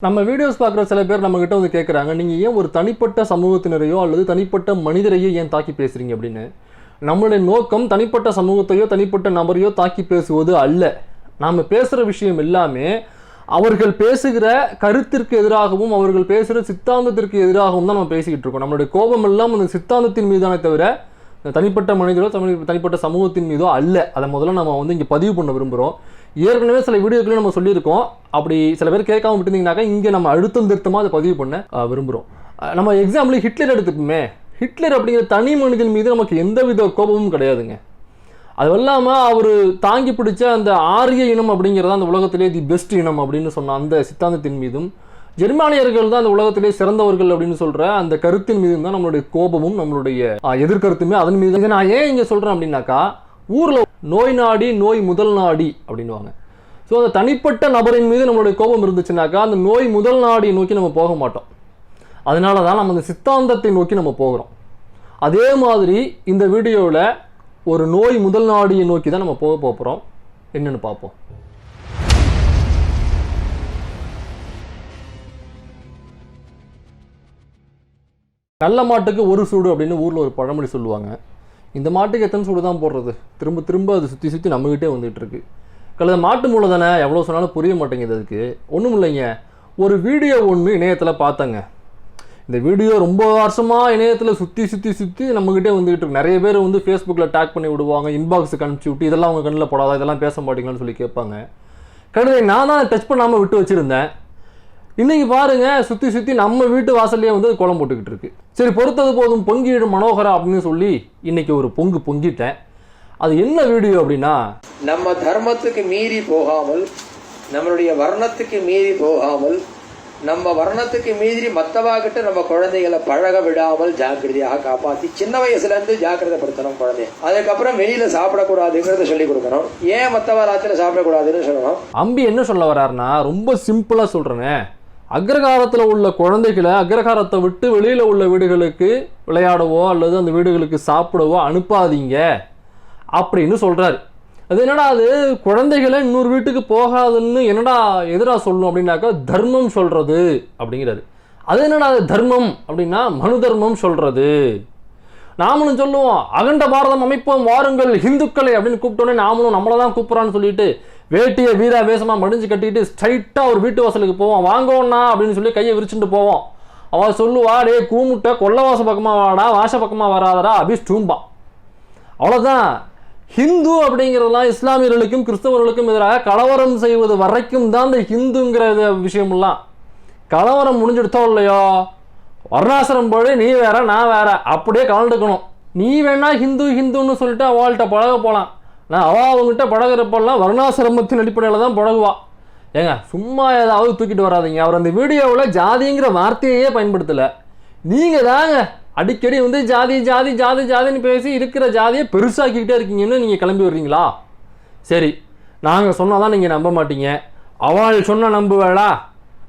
நம்ம வீடியோஸ் பார்க்குற சில பேர் நம்மகிட்ட வந்து கேட்குறாங்க, நீங்கள் ஏன் ஒரு தனிப்பட்ட சமூகத்தினரையோ அல்லது தனிப்பட்ட மனிதரையோ ஏன் தாக்கி பேசுகிறீங்க அப்படின்னு. நம்மளுடைய நோக்கம் தனிப்பட்ட சமூகத்தையோ தனிப்பட்ட நபரையோ தாக்கி பேசுவது அல்ல. நாம் பேசுகிற விஷயம் எல்லாமே அவர்கள் பேசுகிற கருத்திற்கு எதிராகவும் அவர்கள் பேசுகிற சித்தாந்தத்திற்கு எதிராகவும் தான் நம்ம பேசிக்கிட்டு இருக்கோம். நம்மளுடைய கோபம் எல்லாம் அந்த சித்தாந்தத்தின் மீதானே தவிர தனிப்பட்ட மனிதரோ தனிப்பட்ட சமூகத்தின் மீதோ அல்ல. அதை முதல்ல நம்ம வந்து இங்கே பதிவு பண்ண விரும்புகிறோம். ஏற்கனவே சில வீடியோக்களையும் நம்ம சொல்லியிருக்கோம். அப்படி சில பேர் கேட்காம விட்டுருந்தீங்கன்னாக்கா இங்கே நம்ம அழுத்தம் திருத்தமாக அதை பதிவு பண்ண விரும்புகிறோம். நம்ம எக்ஸாம்பிள் ஹிட்லர் எடுத்துக்குமே. ஹிட்லர் அப்படிங்கிற தனி மனிதன் மீது நமக்கு எந்தவித கோபமும் கிடையாதுங்க. அது இல்லாமல் அவர் தாங்கி பிடிச்ச அந்த ஆரிய இனம் அப்படிங்கிறத அந்த உலகத்திலே தி பெஸ்ட் இனம் அப்படின்னு சொன்ன அந்த சித்தாந்தத்தின் மீதும், ஜெர்மானியர்கள் தான் அந்த உலகத்திலே சிறந்தவர்கள் அப்படின்னு சொல்கிற அந்த கருத்தின் மீதும் தான் நம்மளுடைய கோபமும் நம்மளுடைய எதிர்கருத்துமே அதன் மீது. இதை நான் ஏன் இங்கே சொல்கிறேன் அப்படின்னாக்கா, ஊரில் நோய் நாடி நோய் முதல் நாடி அப்படின்வாங்க. ஸோ அந்த தனிப்பட்ட நபரின் மீது நம்மளுடைய கோபம் இருந்துச்சுனாக்கா அந்த நோய் முதல் நாடியை நோக்கி நம்ம போக மாட்டோம். அதனால தான் நம்ம அந்த சித்தாந்தத்தை நோக்கி நம்ம போகிறோம். அதே மாதிரி இந்த வீடியோவில் ஒரு நோய் முதல் நாடியை நோக்கி தான் நம்ம போக போகிறோம். என்னன்னு பார்ப்போம். நல்ல மாட்டுக்கு ஒரு சூடு அப்படின்னு ஊரில் ஒரு பழமொழி சொல்லுவாங்க. இந்த மாட்டுக்கு எத்தனை சூடு தான் போடுறது, திரும்ப திரும்ப அது சுற்றி சுற்றி நம்மகிட்டே வந்துட்டு இருக்கு. கழுத மாட்டு மூளை தானே, எவ்வளோ சொன்னாலும் புரிய மாட்டேங்குது. அதுக்கு ஒன்றும் இல்லைங்க. ஒரு வீடியோ ஒன்று இணையத்தில் பார்த்தங்க. இந்த வீடியோ ரொம்ப வருஷமாக இணையத்தில் சுற்றி சுற்றி சுற்றி நம்மகிட்டே வந்துகிட்டு இருக்கு. நிறைய பேர் வந்து ஃபேஸ்புக்கில் டேக் பண்ணி விடுவாங்க, இன்பாக்ஸுக்கு அனுப்பிச்சி விட்டு இதெல்லாம் அவங்க கண்ணில் போடாதா, இதெல்லாம் பேச மாட்டீங்களான்னு சொல்லி கேட்பாங்க. கழுதை நான் தான் டச் பண்ணாமல் விட்டு வச்சுருந்தேன். இன்னைக்கு பாருங்க, சுற்றி சுற்றி நம்ம வீட்டு வாசல்லையே வந்து கோலம் போட்டுக்கிட்டு இருக்கு. சரி, பொறுத்தது போதும் பொங்கிடும் மனோகரா அப்படின்னு சொல்லி இன்னைக்கு ஒரு பொங்கிட்டேன். அது என்ன வீடியோ அப்படின்னா, நம்ம தர்மத்துக்கு மீறி போகாமல், நம்மளுடைய வர்ணத்துக்கு மீறி போகாமல், நம்ம வர்ணத்துக்கு மீறி மற்றவாகிட்ட நம்ம குழந்தைகளை பழக விடாமல் ஜாக்கிரதையாக காப்பாற்றி சின்ன வயசுல இருந்து ஜாக்கிரதைப்படுத்தணும் குழந்தைய. அதுக்கப்புறம் வெளியில சாப்பிடக்கூடாதுங்கிறத சொல்லி கொடுக்கணும். ஏன் மற்றவ ராத்திரில சாப்பிடக்கூடாதுன்னு சொல்லணும். அம்பி என்ன சொல்ல வர்றாருன்னா, ரொம்ப சிம்பிளா சொல்றேனே, அக்ரகாரத்தில் உள்ள குழந்தைகளை அக்ரகாரத்தை விட்டு வெளியில் உள்ள வீடுகளுக்கு விளையாடவோ அல்லது அந்த வீடுகளுக்கு சாப்பிடவோ அனுப்பாதீங்க அப்படின்னு சொல்கிறாரு. அது என்னடா, அது குழந்தைகளை இன்னொரு வீட்டுக்கு போகாதுன்னு என்னடா எதிராக சொல்லணும் அப்படின்னாக்கா தர்மம் சொல்கிறது அப்படிங்கிறாரு. அது என்னடா அது தர்மம் அப்படின்னா, மனு தர்மம் சொல்கிறது. நாமளும் சொல்லுவோம், அகண்ட பாரதம் அமைப்போம் வாருங்கள் ஹிந்துக்களை அப்படின்னு கூப்பிட்டோன்னே நாமளும் நம்மளை தான் கூப்பிட்றான்னு சொல்லிட்டு வேட்டியை வீரா வேஷமாக மடிஞ்சு கட்டிட்டு ஸ்ட்ரைட்டாக ஒரு வீட்டு வாசலுக்கு போவோம். வாங்கோண்ணா அப்படின்னு சொல்லி கையை விரிச்சுட்டு போவோம். அவள் சொல்லுவா, டே கூமுட்டை கொல்லவாச பக்கமாக வாடா, வாச பக்கமாக வராதடா அபிஸ் டூம்பா. அவ்வளோதான். ஹிந்து அப்படிங்கிறதுலாம் இஸ்லாமியர்களுக்கும் கிறிஸ்தவர்களுக்கும் எதிராக கலவரம் செய்வது வரைக்கும் தான் இந்த ஹிந்துங்கிற விஷயமெல்லாம். கலவரம் முடிஞ்சுடுத்தோ இல்லையோ, வர்ணாசிரம் போய் நீ வேற நான் வேற அப்படியே கலந்துக்கணும். நீ வேணா ஹிந்துன்னு சொல்லிட்டு அவள்கிட்ட பழக போகலாம். நான் அவங்ககிட்ட பழகிறப்பெல்லாம் வர்ணாசிரமத்தின் அடிப்படையில் தான் பழகுவா. ஏங்க சும்மா ஏதாவது தூக்கிட்டு வராதிங்க. அவர் அந்த வீடியோவில் ஜாதிங்கிற வார்த்தையே பயன்படுத்தலை. நீங்கள் தாங்க அடிக்கடி வந்து ஜாதி ஜாதி ஜாதி ஜாதின்னு பேசி இருக்கிற ஜாதியை பெருசாக்கிக்கிட்டே இருக்கீங்கன்னு நீங்கள் கிளம்பி வர்றீங்களா? சரி, நாங்கள் சொன்னால் தான் நீங்கள் நம்ப மாட்டீங்க. அவள் சொன்ன நம்புவேளா?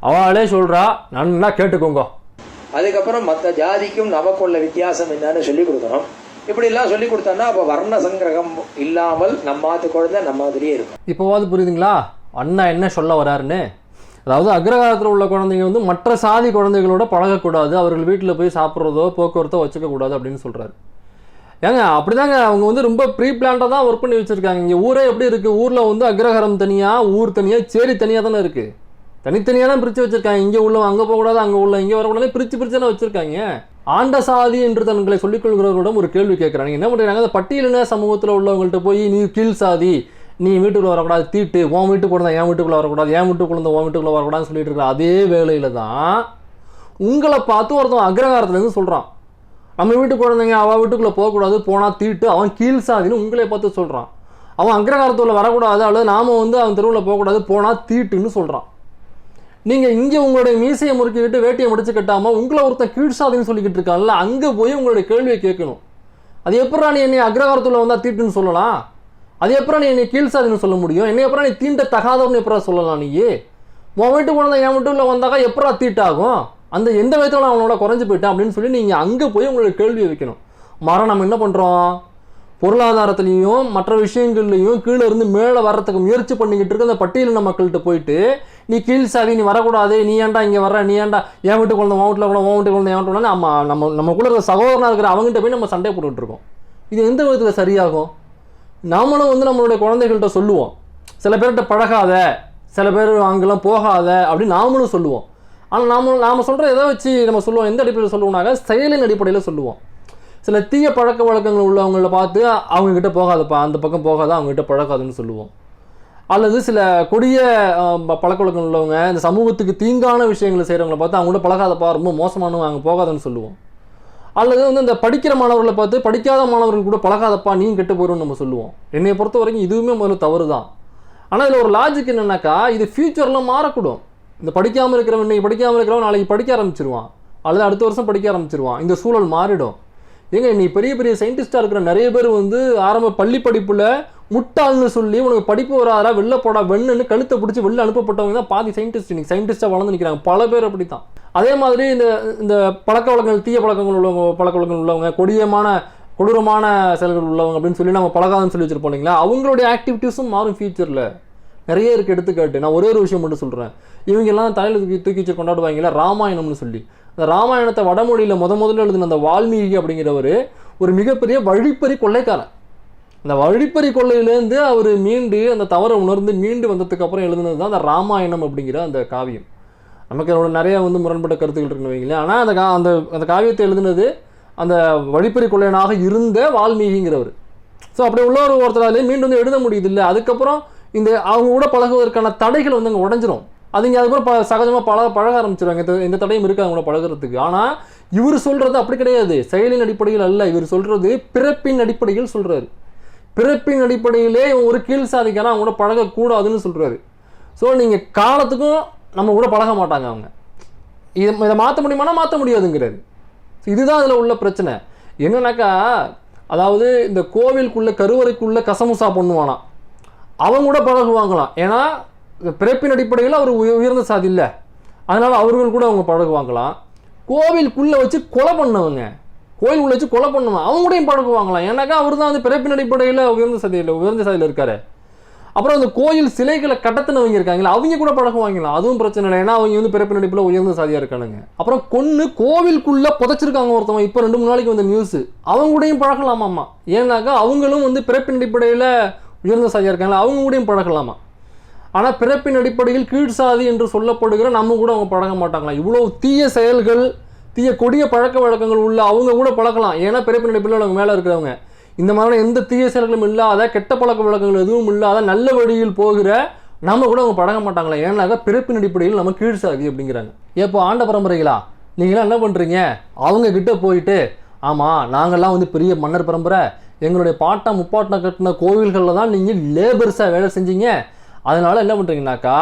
அவளே சொல்கிறா, நல்லா கேட்டுக்கோங்க. அதுக்கப்புறம் மற்ற ஜாதிக்கும் நமக்குள்ள வித்தியாசம் என்னன்னு சொல்லி கொடுக்கணும். இப்படிலாம் சொல்லி கொடுத்தோன்னா அப்போ வர்ண சங்கிரகம் இல்லாமல் நம்மாத்து குழந்தை நம்ம மாதிரியே இருக்கும். இப்போவாது புரியுதுங்களா அண்ணா என்ன சொல்ல வராருன்னு? அதாவது அக்ரகாரத்தில் உள்ள குழந்தைங்க வந்து மற்ற சாதி குழந்தைகளோட பழகக்கூடாது, அவர்கள் வீட்டில் போய் சாப்பிட்றதோ போக்குவரத்தோ வச்சுக்கக்கூடாது அப்படின்னு சொல்கிறாரு. ஏங்க அப்படிதாங்க அவங்க வந்து ரொம்ப ப்ரீ பிளான்டாக தான் ஒர்க் பண்ணி வச்சுருக்காங்க. இங்கே ஊரே எப்படி இருக்குது, ஊரில் வந்து அக்ரகாரம் தனியாக, ஊர் தனியாக, சேரி தனியாக தானே இருக்குது. தனித்தனியாக தான் பிரித்து வச்சுருக்காங்க. இங்கே உள்ள அங்கே போகக்கூடாது, அங்கே உள்ள இங்கே வரக்கூடாது, பிரித்து தானே வச்சுருக்காங்க. ஆண்ட சாதி என்று தங்களை சொல்லிக்கொள்கிறவர்களிடம் ஒரு கேள்வி கேட்குறாங்க. என்ன பண்ணுறாங்க, அந்த பட்டியலின சமூகத்தில் உள்ளவங்கள்ட்ட போய் நீ கீழ் சாதி, நீ வீட்டுக்குள்ளே வரக்கூடாது, தீட்டு, உன் வீட்டுக்குள்ள என் வீட்டுக்குள்ளே வரக்கூடாது, என் வீட்டுக்குள்ள உன் வீட்டுக்குள்ளே வரக்கூடாதுன்னு சொல்லிட்டு இருக்கிற அதே வேளையில் தான் உங்களை பார்த்து ஒருத்தன் அக்ரகாரத்துலேருந்து சொல்கிறான், நம்ம வீட்டு குழந்தைங்க அவன் வீட்டுக்குள்ளே போகக்கூடாது, போனால் தீட்டு, அவன் கீழ் சாதின்னு உங்களே பார்த்து சொல்கிறான். அவன் அக்ரகாரத்துக்குள்ள வரக்கூடாது அல்லது நாம் வந்து அவன் தெருவில் போகக்கூடாது, போனால் தீட்டுன்னு சொல்கிறான். நீங்கள் இங்கே உங்களுடைய மீசையை முறுக்கிக்கிட்டு வேட்டியை முடிச்சு கட்டாமல் உங்களை ஒருத்தன் கீழ்சாதின்னு சொல்லிக்கிட்டு இருக்கான்ல, அங்கே போய் உங்களுடைய கேள்வியை கேட்கணும். அது எப்படா நீ என்னை அக்ரகாரத்தில் வந்தால் தீட்டுன்னு சொல்லலாம்? அது எப்படா நீ என்னை கீழ்சாதின்னு சொல்ல முடியும்? என்னை எப்படா நீ தீண்ட தகாதவன்னு எப்படா சொல்லலாம்? நீ உன் வீட்டு குழந்தை என் வீட்டுக்குள்ள வந்தாக்கா எப்படா தீட்டாகும்? அந்த எந்த விதத்தில் நான் அவனோட குறைஞ்சி போயிட்டேன் அப்படின்னு சொல்லி நீங்கள் அங்கே போய் உங்களுடைய கேள்வியை வைக்கணும். மரம் நம்ம என்ன பண்ணுறோம், பொருளாதாரத்திலையும் மற்ற விஷயங்கள்லையும் கீழே இருந்து மேலே வர்றதுக்கு முயற்சி பண்ணிக்கிட்டு இருக்க அந்த பட்டியலின மக்கள்கிட்ட போயிட்டு நீ கீழ் சாதி, நீ வரக்கூடாது, நீ ஏன்டா இங்கே வர்ற, நீ ஏன்டா என் வீட்டு குழந்தை உன் வீட்டில் கூட, உன் வீட்டு குழந்தை என் வீட்டு குழந்தை, நமக்குள்ள இருக்கிற சகோதரனாக இருக்கிற அவங்ககிட்ட போய் நம்ம சண்டை போட்டுக்கிட்டு இருக்கோம். இது எந்த விதத்தில் சரியாகும்? நாமளும் வந்து நம்மளுடைய குழந்தைகள்கிட்ட சொல்லுவோம், சில பேர்கிட்ட பழகாத, சில பேர் அங்கெல்லாம் போகாத அப்படின்னு நாமளும் சொல்லுவோம். ஆனால் நாம் சொல்கிற எதை வச்சு நம்ம சொல்லுவோம், எந்த அடிப்படையில் சொல்லுவோம்னாக்க செயலின் அடிப்படையில் சொல்லுவோம். சில தீய பழக்க வழக்கங்கள் உள்ளவங்களை பார்த்து அவங்கக்கிட்ட போகாதப்பா, அந்த பக்கம் போகாத, அவங்ககிட்ட பழகாதுன்னு சொல்லுவோம். அல்லது சில கொடிய பழக்க வழக்கம் உள்ளவங்க, இந்த சமூகத்துக்கு தீங்கான விஷயங்களை செய்கிறவங்களை பார்த்து அவங்கள்ட்ட பழகாதப்பா, ரொம்ப மோசமானவங்க, அங்கே போகாதுன்னு சொல்லுவோம். அல்லது வந்து இந்த படிக்கிற மாணவர்களை பார்த்து படிக்காத மாணவர்கள் கூட பழகாதப்பா, நீ கெட்டு போயிடும்னு நம்ம சொல்லுவோம். என்னை பொறுத்த வரைக்கும் இதுவுமே முதல்ல தவறு தான். ஆனால் இதில் ஒரு லாஜிக் என்னன்னாக்கா, இது ஃபியூச்சரில் மாறக்கூடும். இந்த படிக்காமல் இருக்கிறவன் இன்னைக்கு படிக்காமல் இருக்கிறவன் நாளைக்கு படிக்க ஆரம்பிச்சிருவான், அல்லது அடுத்த வருஷம் படிக்க ஆரம்பிச்சிருவான். இந்த சூழல் மாறிடும். ஏங்க இன்னைக்கு பெரிய பெரிய சயின்டிஸ்டாக இருக்கிற நிறைய பேர் வந்து ஆரம்ப பள்ளி படிப்பில் முட்டாள்னு சொல்லி உனக்கு படிப்பு வராதா, வெளில போடா வெண்ணுன்னு கழுத்தை பிடிச்சி வெளில அனுப்பப்பட்டவங்க தான் பாதி சயின்டிஸ்ட் இன்னைக்கு சயின்டிஸ்டாக வளர்ந்து நிற்கிறாங்க. பல பேர் அப்படி தான். அதே மாதிரி இந்த பழக்க வழக்கங்கள், தீய பழக்கங்கள் உள்ளவங்க, பழக்க வழக்கங்கள் உள்ளவங்க, கொடூரமான செயல்கள் உள்ளவங்க அப்படின்னு சொல்லி நம்ம பழகாதுன்னு சொல்லி வச்சிருப்போம் இல்லைங்களா, அவங்களுடைய ஆக்டிவிட்டீஸும் மாறும் ஃபியூச்சரில். நிறைய இருக்குது எடுத்துக்காட்டு. நான் ஒரே ஒரு விஷயம் மட்டும் சொல்கிறேன். இவங்கெல்லாம் தலையில் தூக்கி வச்சு கொண்டாடுவாங்களா ராமாயணம்னு சொல்லி. அந்த ராமாயணத்தை வடமொழியில் முதல்ல எழுதின அந்த வால்மீகி அப்படிங்கிறவர் ஒரு மிகப்பெரிய வழிப்பறி கொள்ளைக்காரன். அந்த வழிப்பறி கொள்ளையிலேருந்து அவர் மீண்டு அந்த தவறை உணர்ந்து மீண்டு வந்ததுக்கு அப்புறம் எழுதுனது தான் அந்த ராமாயணம் அப்படிங்கிற அந்த காவியம். நமக்கு அதோட நிறைய வந்து முரண்பட்ட கருத்துக்கள் இருக்குன்னு வைங்களேன். ஆனால் அந்த காவியத்தை எழுதுனது அந்த வழிப்பறி கொள்ளையனாக இருந்த வால்மீகிங்கிறவர். ஸோ அப்படி உள்ள ஒருத்தராலே மீண்டும் வந்து எழுத முடியுது இல்லை. அதுக்கப்புறம் இந்த அவங்க கூட பழகுவதற்கான தடைகள் வந்து அங்கே உடஞ்சிரும். அதுங்க அதுக்கப்புறம் சகஜமாக பழக ஆரம்பிச்சிருவாங்க. எந்த தடையும் இருக்குது அவங்க கூட பழகிறதுக்கு. ஆனால் இவர் சொல்கிறது அப்படி கிடையாது, செயலின் அடிப்படையில் அல்ல. இவர் சொல்கிறது பிறப்பின் அடிப்படையில் சொல்கிறாரு. பிறப்பின் அடிப்படையிலே ஒரு கீழ் சாதிக்காரன் அவங்க கூட பழகக்கூடாதுன்னு சொல்கிறாரு. ஸோ நீங்கள் காலத்துக்கும் நம்ம கூட பழக மாட்டாங்க அவங்க. இதை மாற்ற முடியுமானா மாற்ற முடியாதுங்கிறாரு. இதுதான் அதில் உள்ள பிரச்சனை. என்னன்னாக்கா, அதாவது இந்த கோவிலுக்குள்ள கருவறைக்குள்ள கசமுசா பண்ணுவானா, அவங்க கூட பழகுவாங்களாம். ஏன்னா பிறப்பின் அடிப்படையில் அவர் உயர்ந்த சாதி இல்லை, அதனால அவர்கள் கூட அவங்க பழகுவாங்களாம். கோவிலுக்குள்ளே வச்சு கொலை பண்ணவங்க, கோயிலுக்குள்ள வச்சு கொலை பண்ணுவாங்க, அவங்க கூடயும் பழகுவாங்களாம். ஏன்னாக்கா அவர் தான் வந்து பிறப்பின் அடிப்படையில் உயர்ந்த சாதியில் இருக்காரு. அப்புறம் அந்த கோயில் சிலைகளை கட்டத்தினவங்க இருக்காங்களா, அவங்க கூட பழகுவாங்களாம். அதுவும் பிரச்சனை இல்லை, ஏன்னா அவங்க வந்து பிறப்பின் அடிப்படையில் உயர்ந்த சாதியாக இருக்கானுங்க. அப்புறம் கொன்று கோவிலுக்குள்ளே புதைச்சிருக்காங்க ஒருத்தவங்க, இப்போ 2-3 நாளைக்கு வந்த நியூஸ். அவங்க கூடயும் பழகலாமாம்மா. ஏன்னாக்கா அவங்களும் வந்து பிறப்பின் அடிப்படையில் உயர்ந்த சாதியாக இருக்காங்களா, அவங்க கூடயும் பழகலாமா. ஆனால் பிறப்பின் அடிப்படையில் கீழ் சாதி என்று சொல்லப்படுகிற நம்ம கூட அவங்க பழக மாட்டாங்களா. இவ்வளோ தீய செயல்கள், தீய கொடிய பழக்க வழக்கங்கள் உள்ள அவங்க கூட பழகலாம். ஏன்னா பிறப்பின் அடிப்படையில் அவங்க மேலே இருக்கிறவங்க. இந்த மாதிரியான எந்த தீய செயல்களும் இல்லாத, கெட்ட பழக்க வழக்கங்கள் எதுவும் இல்லாத நல்ல வழியில் போகிற நம்ம கூட அவங்க பழக மாட்டாங்களா. ஏன்னாக்கா பிறப்பின் அடிப்படையில் நம்ம கீழ் சாதி அப்படிங்கிறாங்க. ஏப்போ ஆண்ட பரம்பரைகளா, நீங்களாம் என்ன பண்ணுறீங்க, அவங்க கிட்ட போயிட்டு ஆமாம் நாங்கள்லாம் வந்து பெரிய மன்னர் பரம்பரை, எங்களுடைய பாட்டா முப்பாட்டா கட்டின கோவில்களில் தான் நீங்கள் லேபர்ஸாக வேலை செஞ்சீங்க, அதனால என்ன பண்ணுறீங்கனாக்கா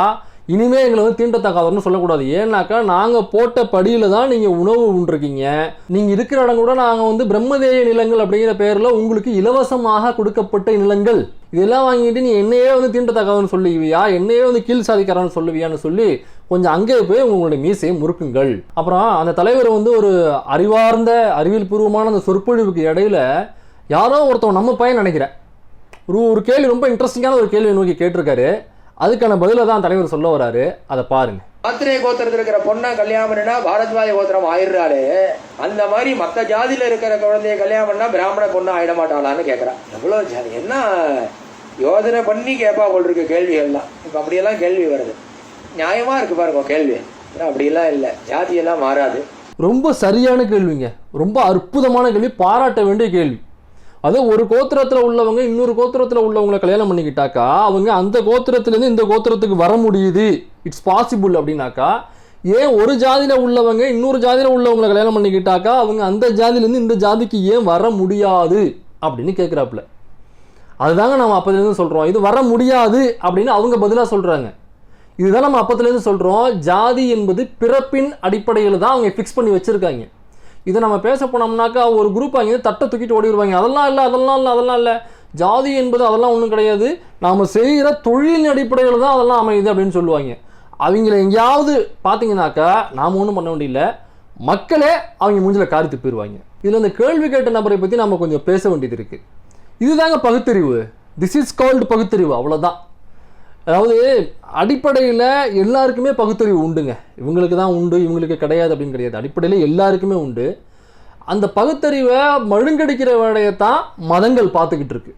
இனிமேல் எங்களை வந்து தீண்டத்தக்காதவர்னு சொல்லக்கூடாது. ஏன்னாக்கா நாங்கள் போட்ட படியில் தான் நீங்கள் உணவு உண்டிருக்கீங்க, நீங்கள் இருக்கிற இடம் கூட நாங்கள் வந்து பிரம்மதேய நிலங்கள் அப்படிங்கிற பேரில் உங்களுக்கு இலவசமாக கொடுக்கப்பட்ட நிலங்கள், இதெல்லாம் வாங்கிட்டு நீ என்னையே வந்து தீண்டத்தக்காதவன்னு சொல்லுவியா, என்னையே வந்து கீழ் சாதிக்காரன்னு சொல்லுவியான்னு சொல்லி கொஞ்சம் அங்கே போய் உங்களுடைய மீசையை முறுக்குங்கள். அப்புறம் அந்த தலைவர் வந்து ஒரு அறிவார்ந்த அறிவியல் பூர்வமான அந்த சொற்பொழிவுக்கு இடையில யாரோ ஒருத்தவங்க நம்ம பையன் நினைக்கிறேன் ஒரு கேள்வி, ரொம்ப இன்ட்ரெஸ்டிங்கான ஒரு கேள்வி நோக்கி கேட்டிருக்காரு. அதுக்கான பதில தான் தலைவர் சொல்ல வராரு, அதை பாருங்க. ஆத்திரேய கோத்திரத்தில் இருக்கிற பொண்ணை கல்யாணம் பண்ணினா பாரத்வாஜ கோத்திரம் ஆயிடுறாளே, அந்த மாதிரி மற்ற ஜாதியில இருக்கிற குழந்தைய கல்யாணம் பண்ணா பிராமண பொண்ணு ஆயிட மாட்டாளான்னு கேட்கறான். எவ்வளவு ஜாதி, என்ன யோசனை பண்ணி கேட்பா போல் இருக்கு கேள்விகள்லாம். இப்ப அப்படியெல்லாம் கேள்வி வருது, நியாயமா இருக்கு பாருங்க கேள்வி. அப்படியெல்லாம் இல்லை, ஜாதியெல்லாம் மாறாது. ரொம்ப சரியான கேள்விங்க, ரொம்ப அற்புதமான கேள்வி, பாராட்ட வேண்டிய கேள்வி. அது ஒரு கோத்திரத்தில் உள்ளவங்க இன்னொரு கோத்திரத்தில் உள்ளவங்களை கல்யாணம் பண்ணிக்கிட்டாக்கா அவங்க அந்த கோத்திரத்திலேருந்து இந்த கோத்திரத்துக்கு வர முடியுது, இட்ஸ் பாசிபிள் அப்படின்னாக்கா, ஏன் ஒரு ஜாதியில் உள்ளவங்க இன்னொரு ஜாதியில் உள்ளவங்களை கல்யாணம் பண்ணிக்கிட்டாக்கா அவங்க அந்த ஜாதியிலேருந்து இந்த ஜாதிக்கு ஏன் வர முடியாது அப்படின்னு கேட்குறாப்புல. அதுதாங்க நம்ம அப்போதுலேருந்து சொல்கிறோம், இது வர முடியாது அப்படின்னு அவங்க பதிலாக சொல்கிறாங்க. இதுதான் நம்ம அப்போதுலேருந்து சொல்கிறோம், ஜாதி என்பது பிறப்பின் அடிப்படையில் தான் அவங்க ஃபிக்ஸ் பண்ணி வச்சுருக்காங்க. இதை நம்ம பேச போனோம்னாக்கா ஒரு குரூப் அங்கே தட்டை தூக்கிட்டு ஓடிடுவாங்க. அதெல்லாம் இல்லை, ஜாதி என்பது அதெல்லாம் ஒன்றும் கிடையாது, நாம் செய்கிற தொழிலின் அடிப்படையில் தான் அதெல்லாம் அமையுது அப்படின்னு சொல்லுவாங்க. அவங்கள எங்கேயாவது பார்த்தீங்கன்னாக்கா நாம் ஒன்றும் பண்ண வேண்டியதில்லை, மக்களே அவங்க மூஞ்சில் காரித்து போயிடுவாங்க. இதில் இந்த கேள்வி கேட்ட நபரை பற்றி நம்ம கொஞ்சம் பேச வேண்டியது இருக்குது. இதுதாங்க பகுத்தறிவு, திஸ் இஸ் கால்டு பகுத்தறிவு, அவ்வளோதான். அதாவது அடிப்படையில் எல்லாருக்குமே பகுத்தறிவு உண்டுங்க. இவங்களுக்கு தான் உண்டு, இவங்களுக்கு கிடையாது அப்படின்னு கிடையாது. அடிப்படையில் எல்லாருக்குமே உண்டு. அந்த பகுத்தறிவை மழுங்கடிக்கிற வேலையைத்தான் மதங்கள் பார்த்துக்கிட்டு இருக்கு.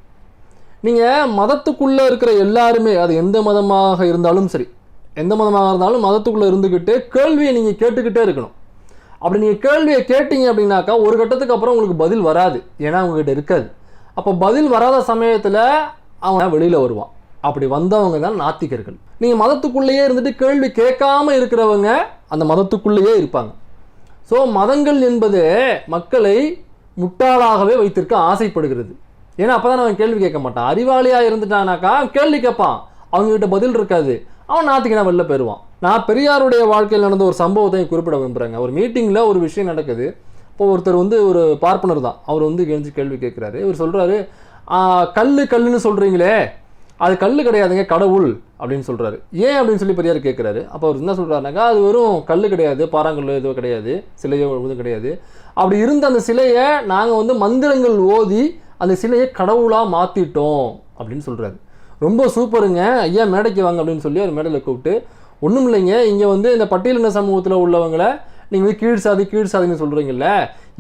நீங்கள் மதத்துக்குள்ளே இருக்கிற எல்லாருமே, அது எந்த மதமாக இருந்தாலும் சரி, எந்த மதமாக இருந்தாலும் மதத்துக்குள்ளே இருந்துக்கிட்டு கேள்வியை நீங்கள் கேட்டுக்கிட்டே இருக்கணும். அப்படி நீங்கள் கேள்வியை கேட்டீங்க அப்படின்னாக்கா ஒரு கட்டத்துக்கு அப்புறம் உங்களுக்கு பதில் வராது, ஏன்னா அவங்ககிட்ட இருக்காது. அப்போ பதில் வராத சமயத்தில் அவன் வெளியில் வருவான். அப்படி வந்தவங்க தான் நாத்திகர்கள். நீங்கள் மதத்துக்குள்ளேயே இருந்துட்டு கேள்வி கேட்காம இருக்கிறவங்க அந்த மதத்துக்குள்ளேயே இருப்பாங்க. ஸோ மதங்கள் என்பது மக்களை முட்டாளாகவே வைத்திருக்க ஆசைப்படுகிறது. ஏன்னா அப்போ தான் அவன் கேள்வி கேட்க மாட்டான். அறிவாளியாக இருந்துட்டானாக்கா கேள்வி கேட்பான், அவங்ககிட்ட பதில் இருக்காது, அவன் நாத்திகனா வெளில போயிடுவான். நான் பெரியாருடைய வாழ்க்கையில் நடந்த ஒரு சம்பவத்தை குறிப்பிட விரும்புகிறேங்க. ஒரு மீட்டிங்கில் ஒரு விஷயம் நடக்குது. இப்போ ஒருத்தர் ஒரு பார்ப்பனர் தான், அவர் எழுந்து கேள்வி கேட்குறாரு. இவர் சொல்கிறாரு, கல்லுன்னு சொல்கிறீங்களே, அது கல் கிடையாதுங்க, கடவுள் அப்படின்னு சொல்கிறாரு. ஏன் அப்படின்னு சொல்லி பெரியார் கேட்குறாரு. அப்போ அவர் என்ன சொல்கிறாருனாக்கா, அது வெறும் கல் கிடையாது, பாறாங்கல் எதுவும் கிடையாது, சிலையோ எதுவும் கிடையாது. அப்படி இருந்த அந்த சிலையை நாங்கள் மந்திரங்கள் ஓதி அந்த சிலையை கடவுளாக மாற்றிட்டோம் அப்படின்னு சொல்கிறாரு. ரொம்ப சூப்பருங்க, ஐயா மேடைக்கு வாங்க அப்படின்னு சொல்லி அவர் மேடையில் கூப்பிட்டு, ஒன்றும் இல்லைங்க, இங்கே இந்த பட்டியலின சமூகத்தில் உள்ளவங்களை நீங்கள் கீழ் சாதின்னு சொல்கிறீங்கல்ல,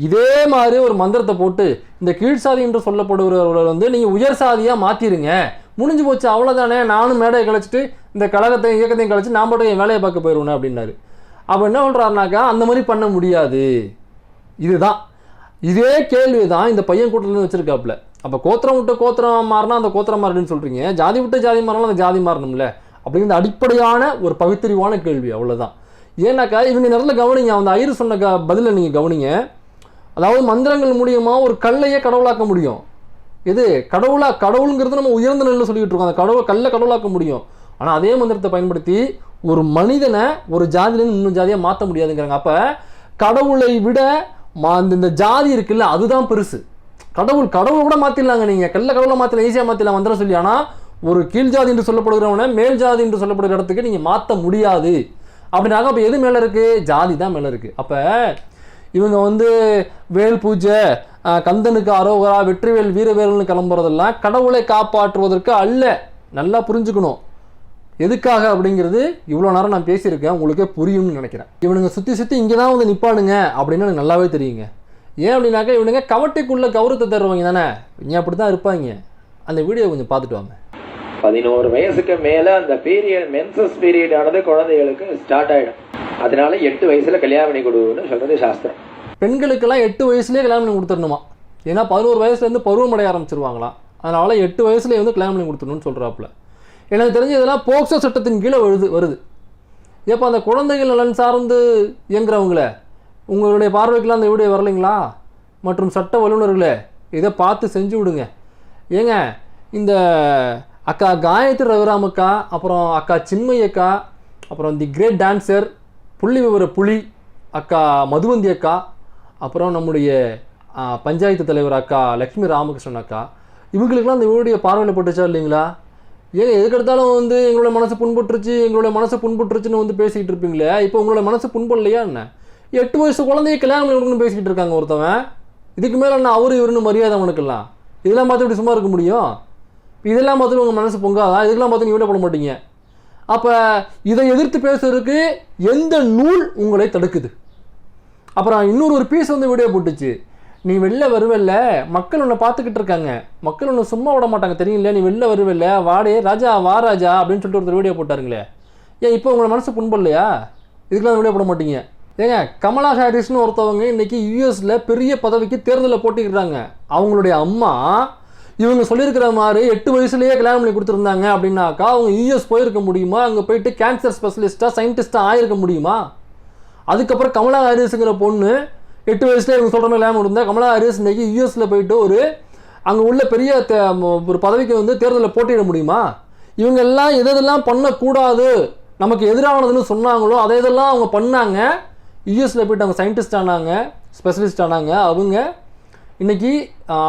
இதே மாதிரி ஒரு மந்திரத்தை போட்டு இந்த கீழ் சாதி என்று சொல்லப்படுகிறவர்களை நீங்கள் உயர் சாதியாக மாற்றிடுங்க, முடிஞ்சு போச்சு, அவ்வளோதானே, நானும் மேடையை கழிச்சிட்டு இந்த கழகத்தையும் இயக்கத்தையும் கழிச்சு நான் பாட்டு என் வேலையை பார்க்க போயிடுவேன் அப்படின்னாரு. அப்போ என்ன சொல்கிறாருனாக்கா, அந்த மாதிரி பண்ண முடியாது. இதுதான் இதே கேள்வி தான் இந்த பையன் கூட்டத்துலேருந்து வச்சுருக்காப்புல. அப்போ கோத்திரம் விட்டு கோத்திரம் மாறினா அந்த கோத்திரம் மாறுன்னு சொல்கிறீங்க, ஜாதி விட்டு ஜாதி மாறினாலும் அந்த ஜாதி மாறணும்ல அப்படிங்கிற அடிப்படையான ஒரு பகுத்தறிவான கேள்வி. அவ்வளோதான். ஏன்னாக்கா இவங்க நேரத்தில் கவனிங்க, அந்த ஐயர் சொன்ன பதிலை நீங்கள் கவனிங்க. அதாவது மந்திரங்கள் மூலியமாக ஒரு கல்லையே கடவுளாக்க முடியும். இது கடவுளுங்கிறது நம்ம உயர்ந்த நிலையில் சொல்லிக்கிட்டு இருக்கோம். அந்த கல்லை கடவுளாக்க முடியும். ஆனால் அதே மந்திரத்தை பயன்படுத்தி ஒரு மனிதனை ஒரு ஜாதியிலேருந்து இன்னும் ஜாதியாக மாற்ற முடியாதுங்கிறாங்க. அப்போ கடவுளை விட இந்த ஜாதி இருக்குல்ல, அதுதான் பெருசு. கடவுள் கூட மாற்றிடலாங்க. நீங்கள் கடவுளை மாற்றலாம், ஈஸியாக மாற்றலாம் மந்திரம் சொல்லி. ஆனால் ஒரு கீழ் ஜாதி என்று சொல்லப்படுகிறவனை மேல் ஜாதி என்று சொல்லப்படுகிற இடத்துக்கு நீங்கள் மாற்ற முடியாது அப்படின்னாக்க அப்போ எது மேலே இருக்குது? ஜாதி தான் மேலே இருக்குது. அப்போ இவங்க வேல் பூஜை, கந்தனுக்கு அரோகரா, வெற்றிவேல் வீரவேல்னு கிளம்புறதெல்லாம் கடவுளை காப்பாற்றுவதற்கு அல்ல. நல்லா புரிஞ்சுக்கணும் எதுக்காக அப்படிங்கிறது. இவ்வளோ நேரம் நான் பேசியிருக்கேன், உங்களுக்கே புரியும்னு நினைக்கிறேன். இவனுங்க சுற்றி இங்கே தான் நிற்பானுங்க அப்படின்னு எனக்கு நல்லாவே தெரியுங்க. ஏன் அப்படின்னாக்கா இவனுங்க கவட்டைக்குள்ளே கௌரவத்தை தருவாங்க தானே, இங்கே அப்படி தான் இருப்பாங்க. அந்த வீடியோ கொஞ்சம் பார்த்துட்டு வாங்க. 11 வயசுக்கு மேலே அந்த மென்சஸ் பீரியட் ஆனது குழந்தைகளுக்கு ஸ்டார்ட் ஆகிடும். அதனால 8 வயசுல கல்யாணம் பண்ணி கொடுன்னு சொல்றது சாஸ்திரம். பெண்களுக்கெல்லாம் 8 வயசுலேயே கல்யாணம் பண்ணி கொடுத்துடணுமா? ஏன்னா 11 வயசுலேருந்து பருவமடைய ஆரம்பிச்சிருவாங்களாம். அதனால 8 வயசுலேயே கல்யாணம் பண்ணி கொடுத்துடணும்னு சொல்கிறாப்புல. எனக்கு தெரிஞ்சு இதெல்லாம் போக்சோ சட்டத்தின் கீழே வருது. ஏப்போ அந்த குழந்தைகள் நலன் சார்ந்து இயங்குறவங்கள உங்களுடைய பார்வைக்கெல்லாம் அந்த வீடியோ வரலைங்களா? மற்றும் சட்ட வல்லுநர்களே இதை பார்த்து செஞ்சு விடுங்க. ஏங்க இந்த அக்கா காயத்ரி ரகுராம் அக்கா, அப்புறம் அக்கா சின்மயி அக்கா, அப்புறம் தி கிரேட் டான்சர் புள்ளி விவர புலி அக்கா மதுவந்தி அக்கா, அப்புறம் நம்முடைய பஞ்சாயத்து தலைவர் அக்கா லக்ஷ்மி ராமகிருஷ்ணன் அக்கா, இவங்களுக்கெல்லாம் இந்த வீடியோ பார்வையில் போட்டுச்சா இல்லைங்களா? ஏங்க எதுக்கெடுத்தாலும் எங்களோட மனசு புண்பட்டுருச்சுன்னு பேசிக்கிட்டு இருப்பீங்களே, இப்போ உங்களோட மனசு புண்படலையா என்ன? 8 வயசு குழந்தைய கல்யாணம் பண்ணி பேசிக்கிட்டு இருக்காங்க ஒருத்தவன். இதுக்கு மேலே என்ன அவரு இவருன்னு மரியாதை அவனுக்கெல்லாம்? இதெல்லாம் பார்த்து இப்படி சும்மா இருக்க முடியும்? இதெல்லாம் பார்த்துட்டு உங்கள் மனசு பொங்காதா? இதுக்கெல்லாம் பார்த்து நீ போட மாட்டீங்க. அப்போ இதை எதிர்த்து பேசுறதுக்கு எந்த நூல் உங்களை தடுக்குது? அப்புறம் இன்னொரு பீஸ் வீடியோ போட்டுச்சு, நீ வெளில வருவல்ல, மக்கள் உன்னை பார்த்துக்கிட்டு இருக்காங்க, மக்கள் உன்னை சும்மா விட மாட்டாங்க தெரியல, நீ வெளில வருவல்ல, வாடே ராஜா வா ராஜா அப்படின்னு சொல்லிட்டு ஒருத்தர் வீடியோ போட்டாருங்களே. ஏன் இப்போ உங்களை மனசு புண்படலையா? இதுக்கெல்லாம் வீடியோ போட மாட்டீங்க. ஏங்க கமலா ஹாரிஸ்னு ஒருத்தவங்க இன்னைக்கு யூஎஸ்ல பெரிய பதவிக்கு தேர்தலில் போட்டிக்கிறாங்க. அவங்களுடைய அம்மா இவங்க சொல்லியிருக்கிற மாதிரி 8 வயசுலேயே கல்யாணம் பண்ணி கொடுத்துருந்தாங்க அப்படின்னாக்கா அவங்க யூஎஸ் போயிருக்க முடியுமா? அங்கே போயிட்டு கேன்சர் ஸ்பெஷலிஸ்ட்டாக சயின்டிஸ்ட்டாக ஆயிருக்க முடியுமா? அதுக்கப்புறம் கமலா ஹாரிஸுங்கிற பொண்ணு 8 வயசுல இவங்க சொல்கிற மாதிரி கல்யாணம் கொடுத்தா கமலா ஹாரிஸ் இன்னைக்கு யூஎஸில் போயிட்டு அங்கே உள்ள பெரிய ஒரு பதவிக்கு தேர்தலில் போட்டியிட முடியுமா? இவங்க எல்லாம் எதெல்லாம் பண்ணக்கூடாது, நமக்கு எதிரானதுன்னு சொன்னாங்களோ அதை இதெல்லாம் அவங்க பண்ணாங்க. யூஎஸில் போய்ட்டு அவங்க சயின்டிஸ்ட் ஆனாங்க, ஸ்பெஷலிஸ்ட் ஆனாங்க. அவங்க இன்றைக்கி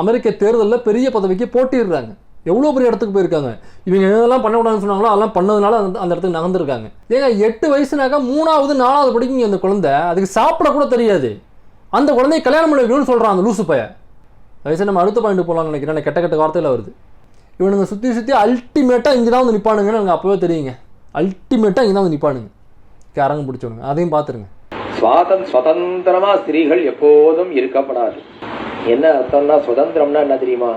அமெரிக்க தேர்தலில் பெரிய பதவிக்கு போட்டிடுறாங்க. எவ்வளோ பெரிய இடத்துக்கு போயிருக்காங்க. இவங்க எதெல்லாம் பண்ணக்கூடாதுன்னு சொன்னாங்களோ அதெல்லாம் பண்ணதுனால அந்த இடத்துக்கு நகர்ந்துருக்காங்க. ஏங்க 8 வயசுனாக்கா 3வது 4வது படிக்குங்க அந்த குழந்தை, அதுக்கு சாப்பிடக்கூட தெரியாது. அந்த குழந்தைய கல்யாணம் பண்ணி வைக்கணும்னு சொல்கிறான் அந்த லூசு பைய. வயசு நம்ம அடுத்த பாயிண்ட் போகலான்னு நினைக்கிறேன். கெட்ட வார்த்தையில் வருது. இவனுங்க சுற்றி சுற்றி அல்டிமேட்டாக இங்கே தான் வந்து நிற்பானுங்கன்னு எனக்கு அப்போவே தெரியுங்க. அல்டிமேட்டாக இங்கே தான் வந்து நிற்பானுங்க கேரங்க பிடிச்சவனுங்க. அதையும் பார்த்துருங்க. சுதந்திரமா ஸ்திரீகள் எப்போதும் இருக்கப்படாது. என்ன அர்த்தம்னா, சுதந்திரம்னா என்ன தெரியுமா?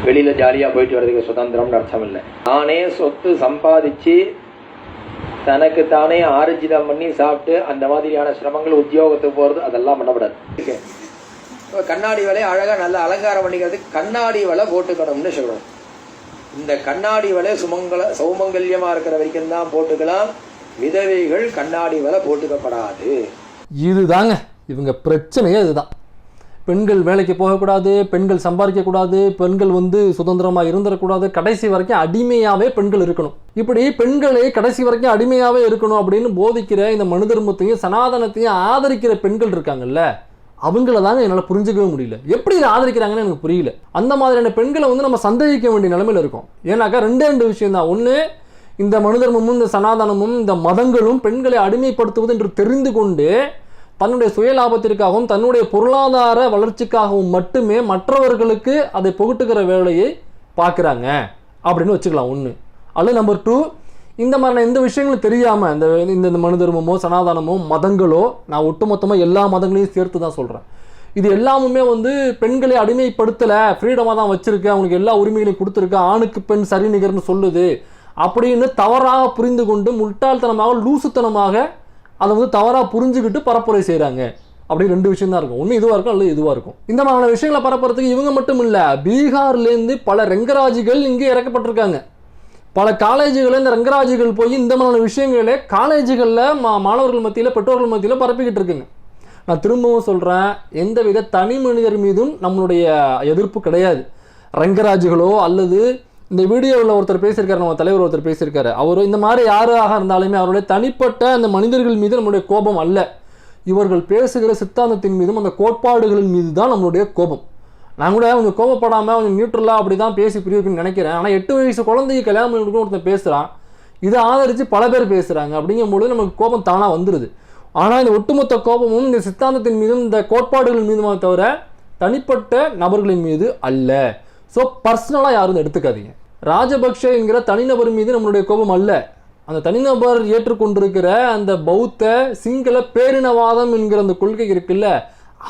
வெளியில ஜாலியா போயிட்டு வர்றதுக்கு சுதந்திரம்னு அர்த்தம் இல்லை. தானே சொத்து சம்பாதிச்சு தனக்கு தானே ஆர்ஜிதம் பண்ணி சாப்பிட்டு அந்த மாதிரியான சிரமங்கள், உத்தியோகத்துக்கு போறது, அதெல்லாம் பண்ணப்படாது. கண்ணாடி வலை அழகா நல்ல அலங்காரம் பண்ணிக்கிறதுக்கு கண்ணாடி வலை போட்டுக்கணும்னு சொல்லணும். இந்த கண்ணாடி வலை சௌமங்கல்யமா இருக்கிற வரைக்கும் தான் போட்டுக்கலாம். விதவைகள் கண்ணாடி வலை போட்டுக்கப்படாது. இதுதாங்க இவங்க பிரச்சனையே. இதுதான். பெண்கள் வேலைக்கு போகக்கூடாது, பெண்கள் சம்பாதிக்கக்கூடாது, பெண்கள் வந்து சுதந்திரமாக இருந்துடக்கூடாது, கடைசி வரைக்கும் அடிமையாகவே பெண்கள் இருக்கணும். இப்படி பெண்களை கடைசி வரைக்கும் அடிமையாகவே இருக்கணும் அப்படின்னு போதிக்கிற இந்த மனு தர்மத்தையும் சனாதனத்தையும் ஆதரிக்கிற பெண்கள் இருக்காங்கல்ல, அவங்கள தாங்க என்னால் புரிஞ்சுக்கவே முடியல. எப்படி இதை ஆதரிக்கிறாங்கன்னு எனக்கு புரியல. அந்த மாதிரியான பெண்களை வந்து நம்ம சந்தேகிக்க வேண்டிய நிலைமையில் இருக்கோம். ஏன்னாக்கா ரெண்டு விஷயம் தான். ஒன்று, இந்த மனு தர்மமும் இந்த சனாதனமும் இந்த மதங்களும் பெண்களை அடிமைப்படுத்துவது என்று தெரிந்து கொண்டு தன்னுடைய சுயலாபத்திற்காகவும் தன்னுடைய பொருளாதார வளர்ச்சிக்காகவும் மட்டுமே மற்றவர்களுக்கு அதை புகட்டுகிற வேலையை பார்க்குறாங்க அப்படின்னு வச்சுக்கலாம் ஒன்று. அல்லது நம்பர் 2, இந்த மாதிரியான எந்த விஷயங்களும் தெரியாமல் இந்த மனு தர்மமோ சனாதனமோ மதங்களோ, நான் ஒட்டுமொத்தமாக எல்லா மதங்களையும் சேர்த்து தான் சொல்கிறேன், இது எல்லாமுமே வந்து பெண்களை அடிமைப்படுத்தலை, ஃப்ரீடமாக தான் வச்சுருக்கு, அவங்களுக்கு எல்லா உரிமைகளையும் கொடுத்துருக்கு, ஆணுக்கு பெண் சரி நிகர்னு சொல்லுது அப்படின்னு தவறாக புரிந்து கொண்டு முட்டாள்தனமாக லூசுத்தனமாக அதை வந்து தவறாக புரிஞ்சுக்கிட்டு பரப்புரை செய்கிறாங்க. அப்படி 2 விஷயம் தான் இருக்கும். ஒன்று இதுவாக இருக்கும், அல்லது இதுவாக இருக்கும். இந்த மாதிரியான விஷயங்களை பரப்புறதுக்கு இவங்க மட்டும் இல்லை, பீகார்லேருந்து பல ரெங்கராஜிகள் இங்கே இறக்கப்பட்டிருக்காங்க. பல காலேஜுகளில் இந்த ரெங்கராஜிகள் போய் இந்த மாதிரியான விஷயங்களே காலேஜுகளில் மாணவர்கள் மத்தியில் பெற்றோர்கள் மத்தியில் பரப்பிக்கிட்டு இருக்குங்க. நான் திரும்பவும் சொல்கிறேன், எந்தவித தனி மனிதர் மீதும் நம்மளுடைய எதிர்ப்பு கிடையாது. ரெங்கராஜுகளோ அல்லது இந்த வீடியோவில் ஒருத்தர் பேசியிருக்காரு, நம்ம தலைவர் ஒருத்தர் பேசியிருக்காரு, அவர் இந்த மாதிரி யாராக இருந்தாலுமே அவருடைய தனிப்பட்ட அந்த மனிதர்கள் மீது நம்மளுடைய கோபம் அல்ல. இவர்கள் பேசுகிற சித்தாந்தத்தின் மீதும் அந்த கோட்பாடுகளின் மீது தான் நம்மளுடைய கோபம். நான் கூட அவங்க கோபப்படாமல் அவங்க நியூட்ரலாக அப்படி தான் பேசி புரியுதுன்னு நினைக்கிறேன். ஆனால் 8 வயசு குழந்தைக்கு கல்யாணம் பண்ணி ஒருத்தர் பேசுகிறான், இதை ஆதரித்து பல பேர் பேசுகிறாங்க. அப்படிங்கும்போது நமக்கு கோபம் தானாக வந்துடுது. ஆனால் இந்த ஒட்டுமொத்த கோபமும் இந்த சித்தாந்தத்தின் மீதும் இந்த கோட்பாடுகள் மீதுமா தவிர தனிப்பட்ட நபர்களின் மீது அல்ல. ஸோ பர்சனலாக யாரும் எடுத்துக்காதீங்க. ராஜபக்ஷ என்கிற தனிநபர் மீது நம்மளுடைய கோபம் அல்ல. அந்த தனிநபர் ஏற்றுக்கொண்டிருக்கிற அந்த பௌத்த சிங்கள பேரினவாதம் என்கிற அந்த கொள்கை இருக்குல்ல,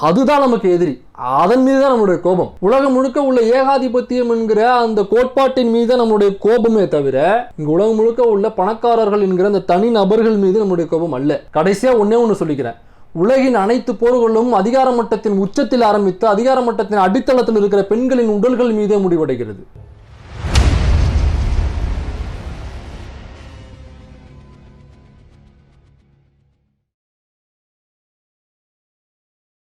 அதுதான் நமக்கு எதிரி. அதன் மீது தான் நம்மளுடைய கோபம். உலகம் முழுக்க உள்ள ஏகாதிபத்தியம் என்கிற அந்த கோட்பாட்டின் மீது நம்மளுடைய கோபமே தவிர இங்கு உலகம் முழுக்க உள்ள பணக்காரர்கள் என்கிற அந்த தனி நபர்கள் மீது நம்மளுடைய கோபம் அல்ல. கடைசியா ஒண்ணு சொல்லிக்கிறேன், உலகின் அனைத்து போர்களும் அதிகார மட்டத்தின் உச்சத்தில் ஆரம்பித்து அதிகார மட்டத்தின் அடித்தளத்தில் இருக்கிற பெண்களின் உடல்கள் மீதே முடிவடைகிறது.